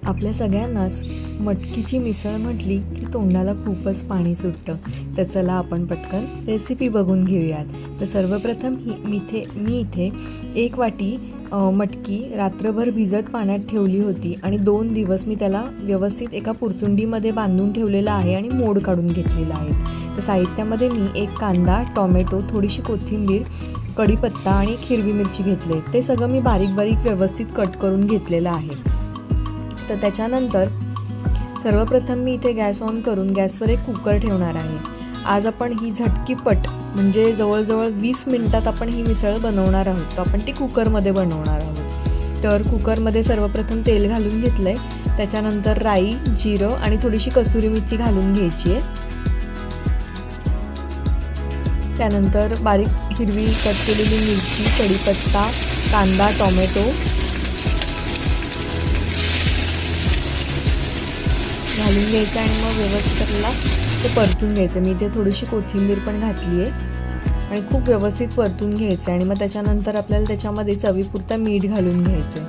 आपल्या सगळ्यांनाच मटकीची मिसळ म्हटली की तोंडाला खूपच पाणी सुटतं. तर चला आपण पटकन रेसिपी बघून घेऊयात. तर सर्वप्रथम मी इथे 1 वाटी मटकी रात्रभर भिजत पाण्यात ठेवली होती आणि 2 दिवस मी त्याला व्यवस्थित एका पुरचुंडीमध्ये बांधून ठेवलेला आहे आणि मोड काढून घेतलेला आहे. तर साहित्यामध्ये मी 1 कांदा, टोमॅटो, थोडीशी कोथिंबीर, कढीपत्ता आणि एक हिरवी मिरची घेतले. ते सगळं मी बारीक बारीक व्यवस्थित कट करून घेतलेलं आहे. तर त्याच्यानंतर सर्वप्रथम मी इथे गॅस ऑन करून गॅसवर एक कुकर ठेवणार आहे. आज आपण ही झटकीपट म्हणजे जवळजवळ 20 मिनिटात आपण ही मिसळ बनवणार आहोत. तर आपण ती कुकरमध्ये बनवणार आहोत. तर कुकरमध्ये सर्वप्रथम तेल घालून घेतलं आहे. त्याच्यानंतर राई, जिरं आणि थोडीशी कसुरी मेथी घालून घ्यायची आहे. त्यानंतर बारीक हिरवी कट केलेली मिरची, कढीपत्ता, कांदा, टोमॅटो घालून घ्यायचं आणि मग व्यवस्थित आपल्याला ते परतून घ्यायचं. मी इथे थोडीशी कोथिंबीर पण घातली आहे आणि खूप व्यवस्थित परतून घ्यायचं आणि मग त्याच्यानंतर आपल्याला त्याच्यामध्ये चवीपुरता मीठ घालून घ्यायचं.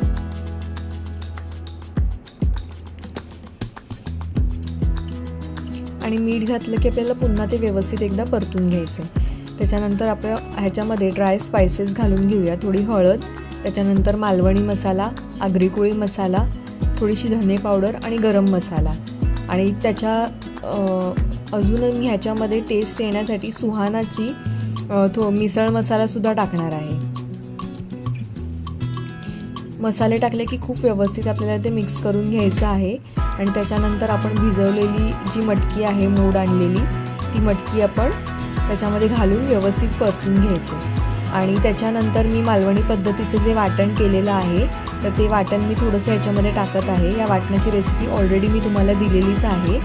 आणि मीठ घातलं की आपल्याला पुन्हा ते व्यवस्थित एकदा परतून घ्यायचं. त्याच्यानंतर आपण ह्याच्यामध्ये ड्राय स्पायसेस घालून घेऊया. थोडी हळद, त्याच्यानंतर मालवणी मसाला, आगरी कोळी मसाला, थोडीशी धने पावडर आणि गरम मसाला आणि त्याच्या अजून ह्याच्यामध्ये टेस्ट येण्यासाठी सुहानाची मिसळ मसालासुद्धा टाकणार आहे. मसाले टाकले की खूप व्यवस्थित आपल्याला ते मिक्स करून घ्यायचं आहे. आणि त्याच्यानंतर आपण भिजवलेली जी मटकी आहे, मोड आणलेली, ती मटकी आपण त्याच्यामध्ये घालून व्यवस्थित परतून घ्यायचं. आणि त्याच्यानंतर मी मालवणी पद्धतीचं जे वाटण केलेलं आहे तर ते वाटण मी थोडंसं ह्याच्यामध्ये टाकत आहे. या वाटणाची रेसिपी ऑलरेडी मी तुम्हाला दिलेलीच आहे.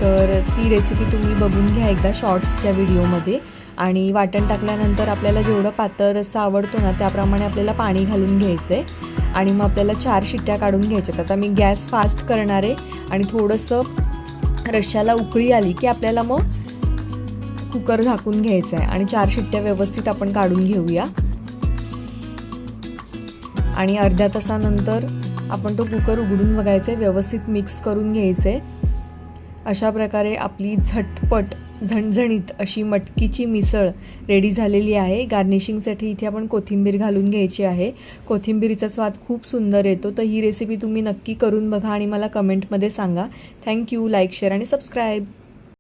तर ती रेसिपी तुम्ही बघून घ्या एकदा शॉर्ट्सच्या व्हिडिओमध्ये. आणि वाटण टाकल्यानंतर आपल्याला जेवढं पातळ रस्सा आवडतो ना त्याप्रमाणे आपल्याला पाणी घालून घ्यायचं आहे. आणि मग आपल्याला 4 शिट्ट्या काढून घ्यायच्यात. आता मी गॅस फास्ट करणार आहे आणि थोडंसं रश्श्याला उकळी आली की आपल्याला मग कुकर झाकून घ्यायचं आहे आणि 4 शिट्ट्या व्यवस्थित आपण काढून घेऊया. आणि अर्ध्या तासानंतर आपण तो कुकर उघडून बघायचा आहे, व्यवस्थित मिक्स करून घ्यायचं आहे. अशा प्रकारे आपली झटपट झणझणीत अशी मटकीची मिसळ रेडी झालेली आहे. गार्निशिंगसाठी इथे आपण कोथिंबीर घालून घ्यायची आहे. कोथिंबीरीचा स्वाद खूप सुंदर येतो. तर ही रेसिपी तुम्ही नक्की करून बघा आणि मला कमेंटमध्ये सांगा. थँक्यू. लाईक, शेअर आणि सबस्क्राईब.